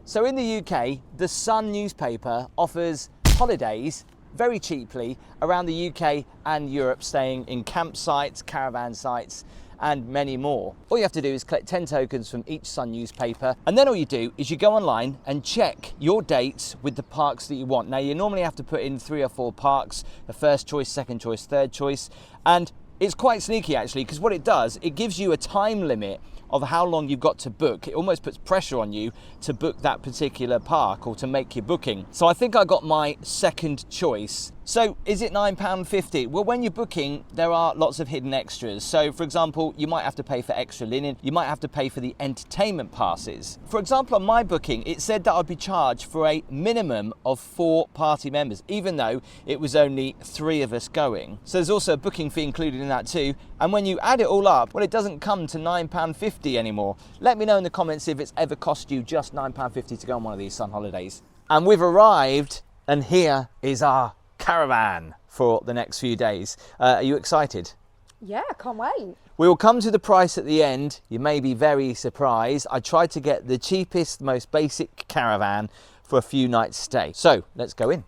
So in the UK, the Sun newspaper offers holidays very cheaply around the UK and Europe, staying in campsites, caravan sites, and many more. All you have to do is collect 10 tokens from each Sun newspaper, and then all you do is you go online and check your dates with the parks that you want. Now, you normally have to put in 3 or 4 parks, the first choice, second choice, third choice, and it's quite sneaky actually, because what it does, it gives you a time limit of how long you've got to book. It almost puts pressure on you to book that particular park or to make your booking. So I think I got my second choice. So is it £9.50? Well, when you're booking, there are lots of hidden extras. So for example, you might have to pay for extra linen. You might have to pay for the entertainment passes. For example, on my booking, it said that I'd be charged for a minimum of 4 party members, even though it was only 3 of us going. So there's also a booking fee included in that too. And when you add it all up, well, it doesn't come to £9.50 anymore. Let me know in the comments if it's ever cost you just £9.50 to go on one of these Sun holidays. And we've arrived, and here is our caravan for the next few days. Are you excited? Yeah, I can't wait. We will come to the price at the end. You may be very surprised. I tried to get the cheapest, most basic caravan for a few nights stay. So let's go in.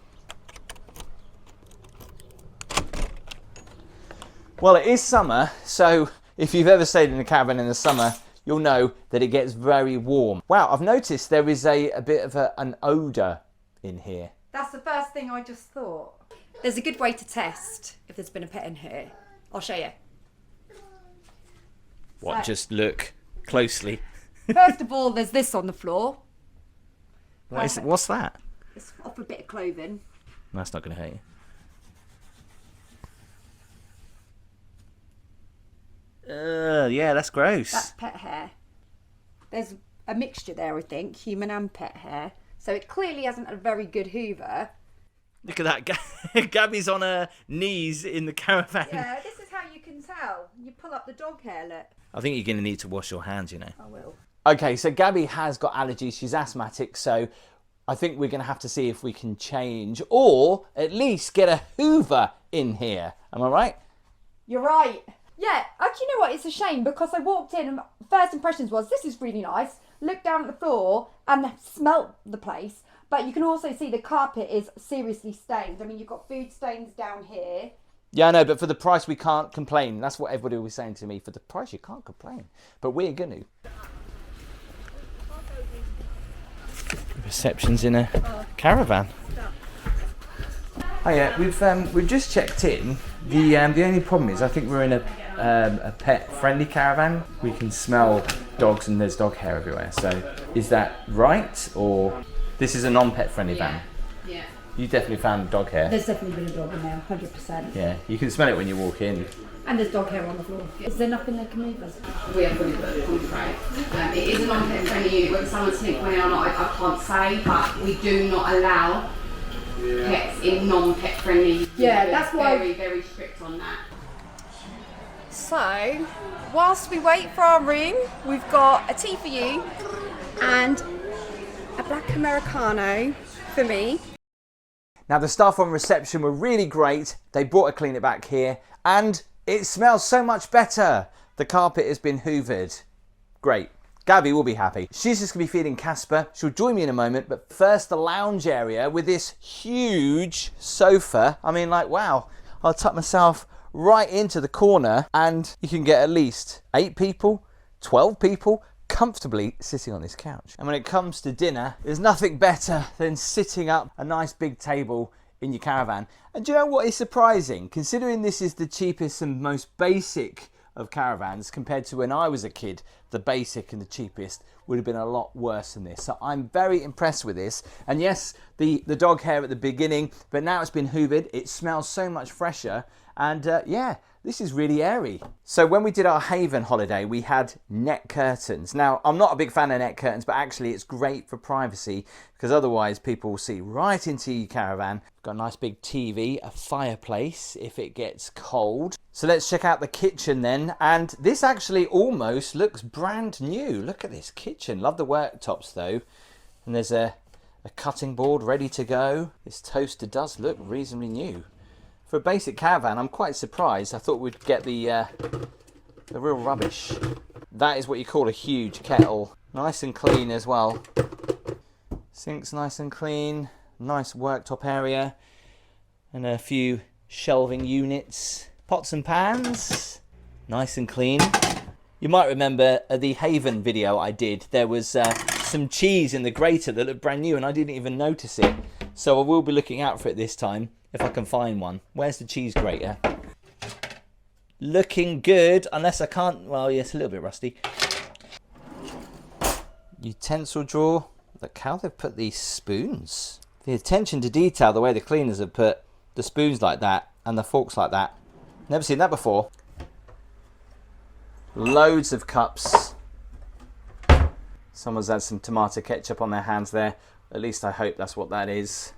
Well, it is summer, so if you've ever stayed in a caravan in the summer, you'll know that it gets very warm. Wow, I've noticed there is a bit of an odour in here. That's the first thing I just thought. There's a good way to test if there's been a pet in here. I'll show you. What, just look closely? First of all, there's this on the floor. What's that? It's off a bit of clothing. That's not going to hurt you. Yeah, that's gross. That's pet hair. There's a mixture there, I think, human and pet hair. So it clearly hasn't a very good hoover. Look at that. Gabby's on her knees in the caravan. Yeah, this is how you can tell. You pull up the dog hair, look. I think you're going to need to wash your hands, you know. I will. Okay, so Gabby has got allergies. She's asthmatic, so I think we're going to have to see if we can change or at least get a hoover in here. Am I right? You're right. Yeah, actually, you know what? It's a shame because I walked in and first impressions was, this is really nice. Looked down at the floor and smelt the place. But you can also see the carpet is seriously stained. I mean, you've got food stains down here. Yeah, I know, but for the price, we can't complain. That's what everybody was saying to me. For the price, you can't complain. But we're going to. Reception's in a caravan. Oh yeah, we've just checked in. The only problem is I think we're in a pet-friendly caravan. We can smell dogs and there's dog hair everywhere. So is that right, or this is a non-pet friendly van? Yeah. You definitely found dog hair. There's definitely been a dog in there, 100%. Yeah, you can smell it when you walk in. And there's dog hair on the floor. Is there nothing that can move us? We are fully booked, I'm afraid. It is a non-pet friendly unit. Whether someone's sleeping or not, I can't say, but we do not allow pets in non-pet friendly. Yeah, that's why. Very, very strict on that. So, whilst we wait for our room, we've got a tea for you and a black Americano for me. Now the staff on reception were really great. They brought a clean it back here and it smells so much better. The carpet has been hoovered. Great. Gaby will be happy. She's just going to be feeding Casper. She'll join me in a moment, but first the lounge area with this huge sofa. I mean, like, wow. I'll tuck myself right into the corner and you can get at least 8 people, 12 people comfortably sitting on this couch. And when it comes to dinner, there's nothing better than sitting up a nice big table in your caravan. And do you know what is surprising? Considering this is the cheapest and most basic of caravans compared to when I was a kid, the basic and the cheapest would have been a lot worse than this. So I'm very impressed with this. And yes, the dog hair at the beginning, but now it's been hoovered. It smells so much fresher. And yeah, this is really airy. So when we did our Haven holiday, we had net curtains. Now, I'm not a big fan of net curtains, but actually it's great for privacy because otherwise people will see right into your caravan. Got a nice big TV, a fireplace if it gets cold. So let's check out the kitchen then. And this actually almost looks brand new. Look at this kitchen. Love the worktops though. And there's a cutting board ready to go. This toaster does look reasonably new. For a basic caravan, I'm quite surprised. I thought we'd get the real rubbish. That is what you call a huge kettle. Nice and clean as well. Sink's nice and clean. Nice worktop area. And a few shelving units. Pots and pans. Nice and clean. You might remember the Haven video I did. There was some cheese in the grater that looked brand new and I didn't even notice it. So I will be looking out for it this time if I can find one. Where's the cheese grater? Looking good, unless I can't. Well, yes, a little bit rusty. Utensil drawer. Look how they've put these spoons. The attention to detail, the way the cleaners have put the spoons like that and the forks like that. Never seen that before. Loads of cups. Someone's had some tomato ketchup on their hands there. At least I hope that's what that is.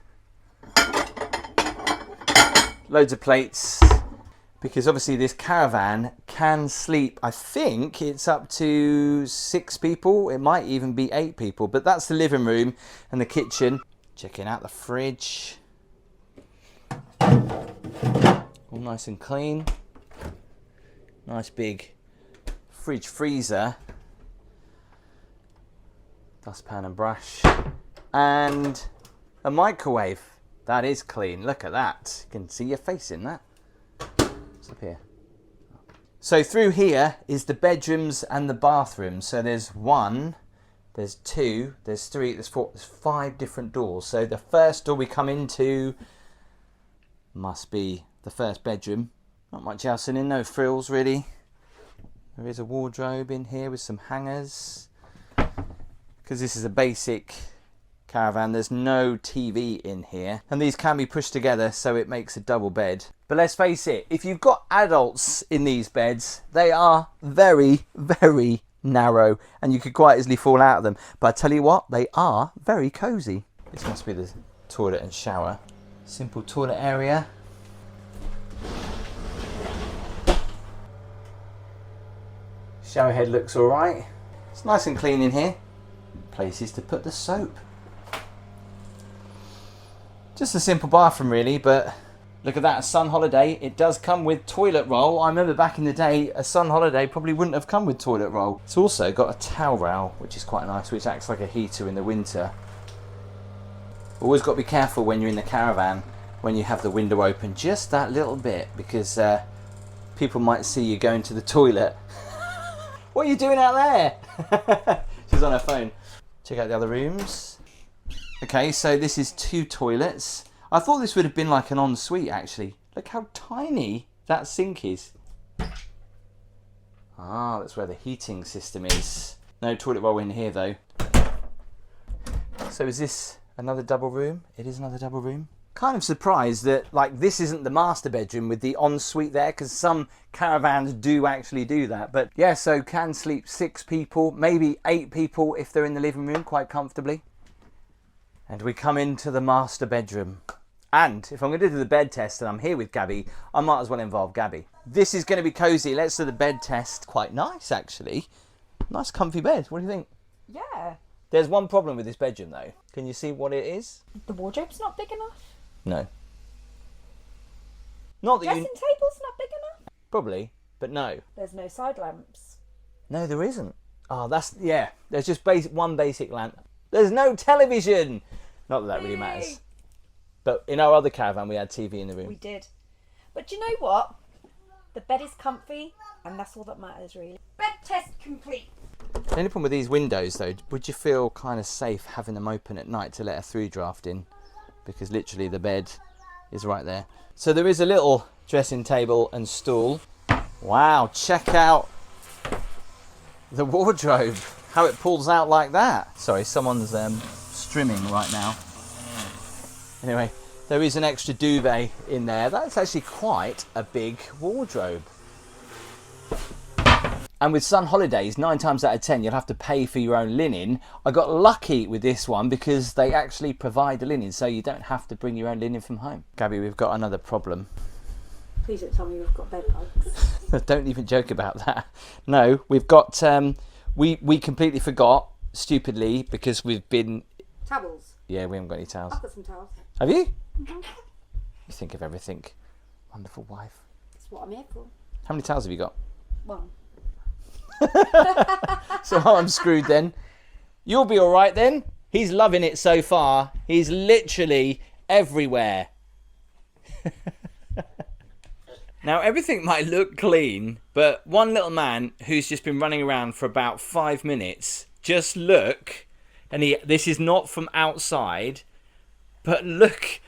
Loads of plates. Because obviously this caravan can sleep, I think it's up to 6 people. It might even be 8 people. But that's the living room and the kitchen. Checking out the fridge. All nice and clean. Nice big fridge freezer. Dustpan and brush. And a microwave. That is clean. Look at that. You can see your face in that. What's up here? So through here is the bedrooms and the bathrooms. So there's 1, there's 2, there's 3, there's 4, there's 5 different doors. So the first door we come into must be the first bedroom. Not much else in, no frills really. There is a wardrobe in here with some hangers. Because this is a basic caravan, there's no TV in here. And these can be pushed together so it makes a double bed. But let's face it, if you've got adults in these beds, they are very, very narrow. And you could quite easily fall out of them. But I tell you what, they are very cosy. This must be the toilet and shower. Simple toilet area. Shower head looks alright. It's nice and clean in here. Places to put the soap. Just a simple bathroom really, but look at that, a Sun Holiday. It does come with toilet roll. I remember back in the day, a Sun Holiday probably wouldn't have come with toilet roll. It's also got a towel rail, which is quite nice, which acts like a heater in the winter. Always got to be careful when you're in the caravan, when you have the window open just that little bit, because people might see you going to the toilet. What are you doing out there? She's on her phone. Check out the other rooms. Okay, so this is 2 toilets. I thought this would have been like an ensuite actually. Look how tiny that sink is. Ah, that's where the heating system is. No toilet roll in here though. So is this another double room? It is another double room. Kind of surprised that like this isn't the master bedroom with the ensuite there, because some caravans do actually do that. But yeah, so can sleep 6 people, maybe 8 people if they're in the living room quite comfortably. And we come into the master bedroom. And if I'm going to do the bed test and I'm here with Gaby, I might as well involve Gaby. This is going to be cosy. Let's do the bed test. Quite nice actually. Nice comfy bed. What do you think? Yeah. There's one problem with this bedroom though. Can you see what it is? The wardrobe's not big enough. No. Not that Dressing table's not big enough. Probably, but no. There's no side lamps. No, there isn't. Oh, that's, yeah. There's just one basic lamp. There's no television. Not that that really matters. But in our other caravan, we had TV in the room. We did. But do you know what? The bed is comfy, and that's all that matters, really. Bed test complete. The only problem with these windows, though, would you feel kind of safe having them open at night to let a through draft in? Because literally the bed is right there. So there is a little dressing table and stool. Wow, check out the wardrobe. How it pulls out like that. Sorry, someone's streaming right now. Anyway, there is an extra duvet in there. That's actually quite a big wardrobe. And with Sun Holidays, 9 times out of 10, you'll have to pay for your own linen. I got lucky with this one because they actually provide the linen, so you don't have to bring your own linen from home. Gaby, we've got another problem. Please don't tell me we've got bed bugs. Don't even joke about that. No, we've got, we completely forgot, stupidly, because we've been... Towels. Yeah, we haven't got any towels. I've got some towels. Have you? Mm-hmm. You think of everything. Wonderful wife. That's what I'm here for. How many towels have you got? 1. So I'm screwed then. You'll be all right then. He's loving it so far. He's literally everywhere. Now, everything might look clean, but one little man who's just been running around for about 5 minutes, just look, and this is not from outside, but look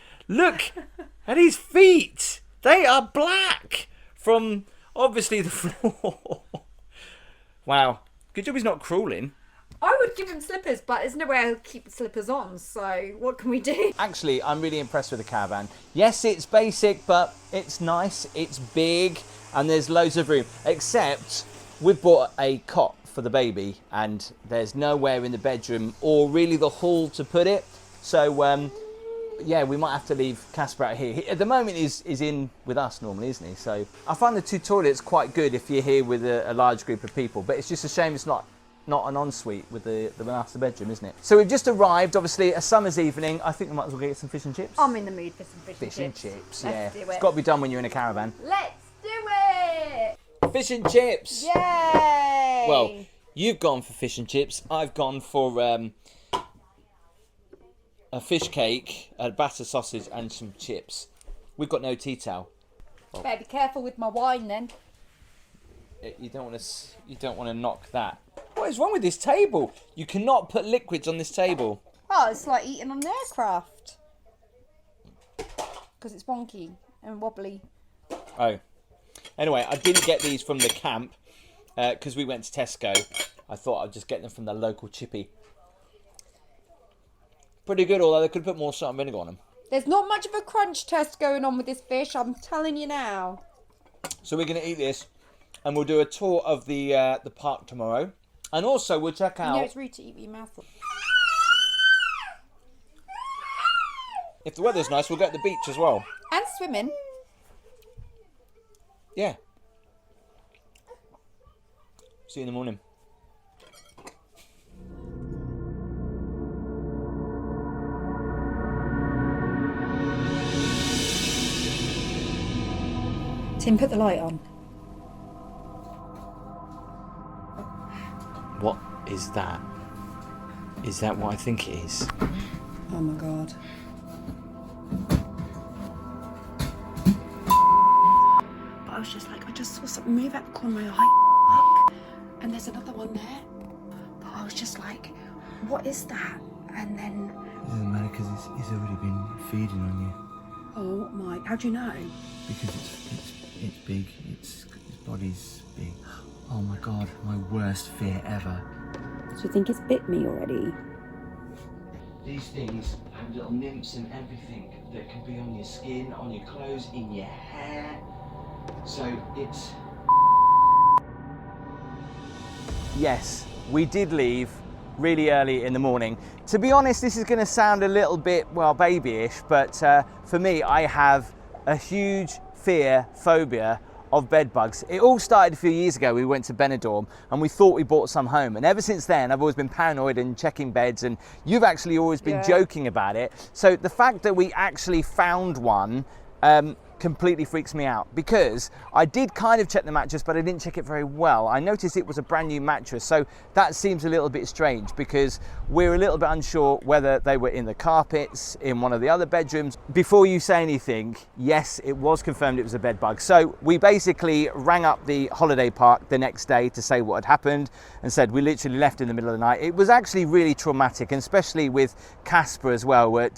at his feet. They are black from, obviously, the floor. Wow. Good job he's not crawling. I would give him slippers, but there's no way I'll keep slippers on, so what can we do? Actually, I'm really impressed with the Caravan. Yes, it's basic, but it's nice, it's big, and there's loads of room. Except, we've bought a cot for the baby, and there's nowhere in the bedroom or really the hall to put it. So, yeah, we might have to leave Casper out here. He, at the moment, he's in with us normally, isn't he? So, I find the 2 toilets quite good if you're here with a large group of people, but it's just a shame it's not an ensuite with the master bedroom, isn't it? So we've just arrived, obviously, a summer's evening. I think we might as well get some fish and chips. I'm in the mood for some fish and chips. Fish and chips, Let's yeah. do it. It's got to be done when you're in a caravan. Let's do it! Fish and chips! Yay! Well, you've gone for fish and chips. I've gone for a fish cake, a batter sausage, and some chips. We've got no tea towel. Better be careful with my wine then. You don't want to knock that. What is wrong with this table? You cannot put liquids on this table. Oh, it's like eating on an aircraft. Because it's wonky and wobbly. Oh. Anyway, I didn't get these from the camp because we went to Tesco. I thought I'd just get them from the local chippy. Pretty good, although they could put more salt and vinegar on them. There's not much of a crunch test going on with this fish, I'm telling you now. So we're going to eat this, and we'll do a tour of the park tomorrow. And also, we'll check out... You know it's rude to eat with your mouth full. If the weather's nice, we'll go to the beach as well. And swimming. Yeah. See you in the morning. Tim, put the light on. What is that? Is that what I think it is? Oh my god. But I was just like, I just saw something move out the corner of my eye. Fuck. And there's another one there. But I was just like, what is that? And then... It doesn't matter because he's already been feeding on you. Oh my, how do you know? Because it's big, his body's big. Oh my god, my worst fear ever. Do you think it's bit me already? These things have little nymphs and everything that can be on your skin, on your clothes, in your hair. So it's... Yes, we did leave really early in the morning. To be honest, this is going to sound a little bit, well, babyish, but for me, I have a huge phobia of bed bugs. It all started a few years ago. We went to Benidorm and we thought we bought some home, and ever since then I've always been paranoid and checking beds, and you've actually always been joking about it. So the fact that we actually found one completely freaks me out, because I did kind of check the mattress, but I didn't check it very well. I noticed it was a brand new mattress, so that seems a little bit strange, because we're a little bit unsure whether they were in the carpets in one of the other bedrooms. Before you say anything, yes, it was confirmed it was a bed bug. So we basically rang up the holiday park the next day to say what had happened, and said we literally left in the middle of the night. It was actually really traumatic, and especially with Casper as well, where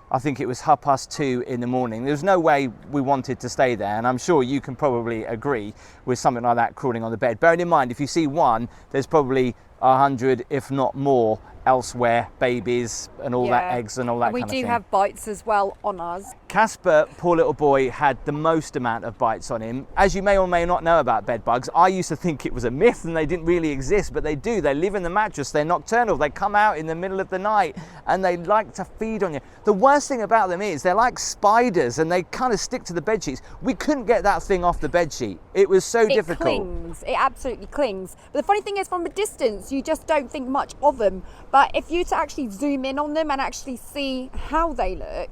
I think it was 2:30 in the morning. There's no way we wanted to stay there, and I'm sure you can probably agree with something like that crawling on the bed. Bearing in mind, if you see one, there's probably 100, if not more, elsewhere, babies and all that, eggs and all that kind of thing. We do have bites as well on us. Casper, poor little boy, had the most amount of bites on him. As you may or may not know about bed bugs, I used to think it was a myth and they didn't really exist, but they do. They live in the mattress, they're nocturnal, they come out in the middle of the night and they like to feed on you. The worst thing about them is they're like spiders and they kind of stick to the bed sheets. We couldn't get that thing off the bed sheet. It was so difficult. It clings, it absolutely clings. But the funny thing is, from a distance, you just don't think much of them. But if you to actually zoom in on them and actually see how they look,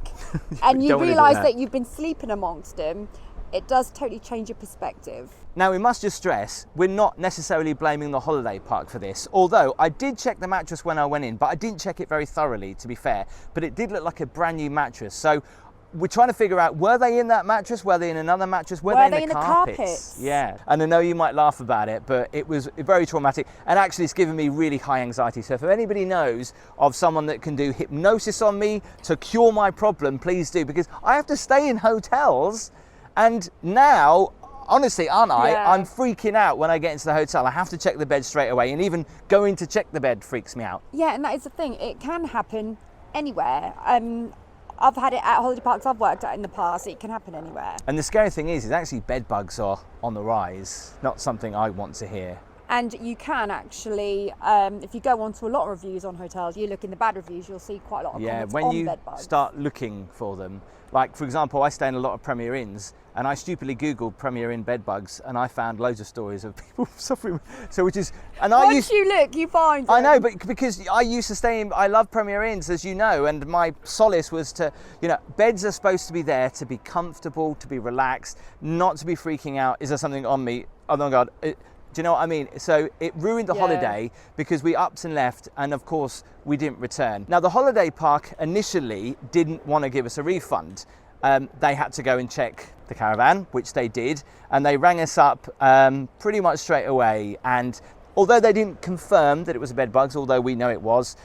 and you realise that you've been sleeping amongst them, it does totally change your perspective. Now, we must just stress, we're not necessarily blaming the holiday park for this, although I did check the mattress when I went in, but I didn't check it very thoroughly, to be fair, but it did look like a brand new mattress. So we're trying to figure out, were they in that mattress? Were they in another mattress? Were they in the carpets? Yeah, and I know you might laugh about it, but it was very traumatic, and actually it's given me really high anxiety. So if anybody knows of someone that can do hypnosis on me to cure my problem, please do, because I have to stay in hotels, and now, honestly, aren't I? Yeah. I'm freaking out when I get into the hotel. I have to check the bed straight away, and even going to check the bed freaks me out. Yeah, and that is the thing. It can happen anywhere. I've had it at holiday parks I've worked at in the past. It can happen anywhere. And the scary thing is actually bed bugs are on the rise. Not something I want to hear. And you can actually, if you go onto a lot of reviews on hotels, you look in the bad reviews, you'll see quite a lot of comments when on you bed bugs. start looking for them, like for example, I stay in a lot of Premier Inns, and I stupidly googled Premier Inn bed bugs, and I found loads of stories of people suffering. So which is, and Once you look, you find them. I know, but because I used to stay in, I love Premier Inns, as you know, and my solace was to, beds are supposed to be there to be comfortable, to be relaxed, not to be freaking out. Is there something on me? Oh my God. Do you know what I mean? So it ruined the holiday because we upped and left, and of course we didn't return. Now the holiday park initially didn't want to give us a refund. They had to go and check the caravan, which they did, and they rang us up pretty much straight away. And although they didn't confirm that it was bed bugs, although we know it was,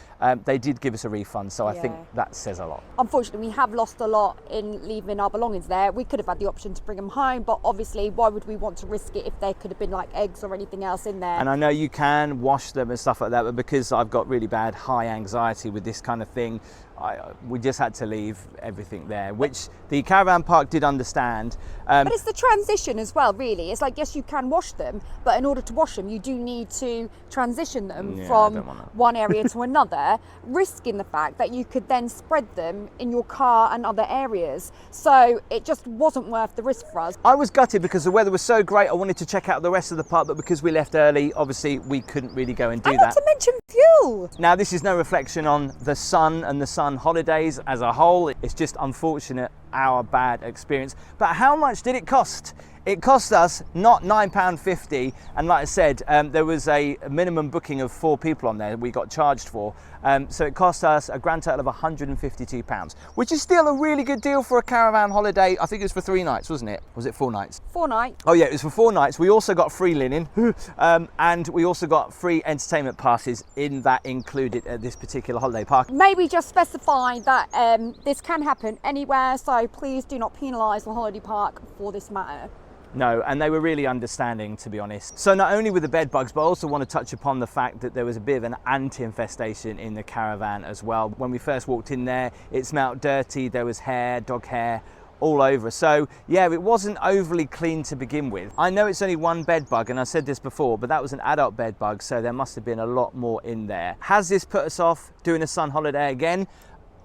they did give us a refund. So I think that says a lot. Unfortunately, we have lost a lot in leaving our belongings there. We could have had the option to bring them home, but obviously, why would we want to risk it if there could have been like eggs or anything else in there? And I know you can wash them and stuff like that, but because I've got really bad high anxiety with this kind of thing, we just had to leave everything there, which the caravan park did understand. But it's the transition as well, really. It's like, yes, you can wash them, but in order to wash them, you do need to transition them from one area to another, risking the fact that you could then spread them in your car and other areas. So it just wasn't worth the risk for us. I was gutted because the weather was so great. I wanted to check out the rest of the park, but because we left early, obviously we couldn't really go and do that. Not to mention fuel. Now, this is no reflection on the Sun and the Sun holidays as a whole. It's just unfortunate, our bad experience. But how much did it cost? It cost us not £9.50, and like I said, there was a minimum booking of 4 people on there we got charged for. So it cost us a grand total of £152, which is still a really good deal for a caravan holiday. I think it was for 3 nights, wasn't it? Was it 4 nights? 4 nights. Oh yeah, it was for 4 nights. We also got free linen, and we also got free entertainment passes in that included at this particular holiday park. Maybe just specify that this can happen anywhere, so please do not penalise the holiday park for this matter. No, and they were really understanding, to be honest. So not only with the bed bugs, but I also want to touch upon the fact that there was a bit of an ant infestation in the caravan as well. When we first walked in there, it smelled dirty, there was hair, dog hair, all over. So yeah, it wasn't overly clean to begin with. I know it's only one bed bug, and I said this before, but that was an adult bed bug, so there must have been a lot more in there. Has this put us off doing a sun holiday again?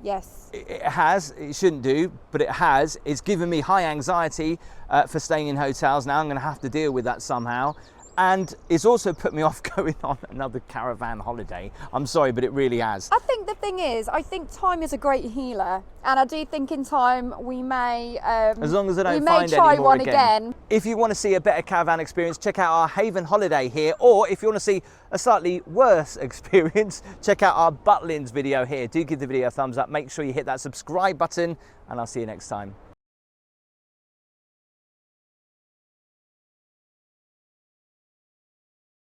Yes. It has. It shouldn't do, but it has. It's given me high anxiety for staying in hotels. Now I'm going to have to deal with that somehow. And it's also put me off going on another caravan holiday. I'm sorry, but it really has. I think the thing is, I think time is a great healer, and I do think in time we may, as long as I don't we find may try any more one again. If you want to see a better caravan experience, check out our Haven holiday here, or if you want to see a slightly worse experience, check out our Butlins video here. Do give the video a thumbs up. Make sure you hit that subscribe button, and I'll see you next time.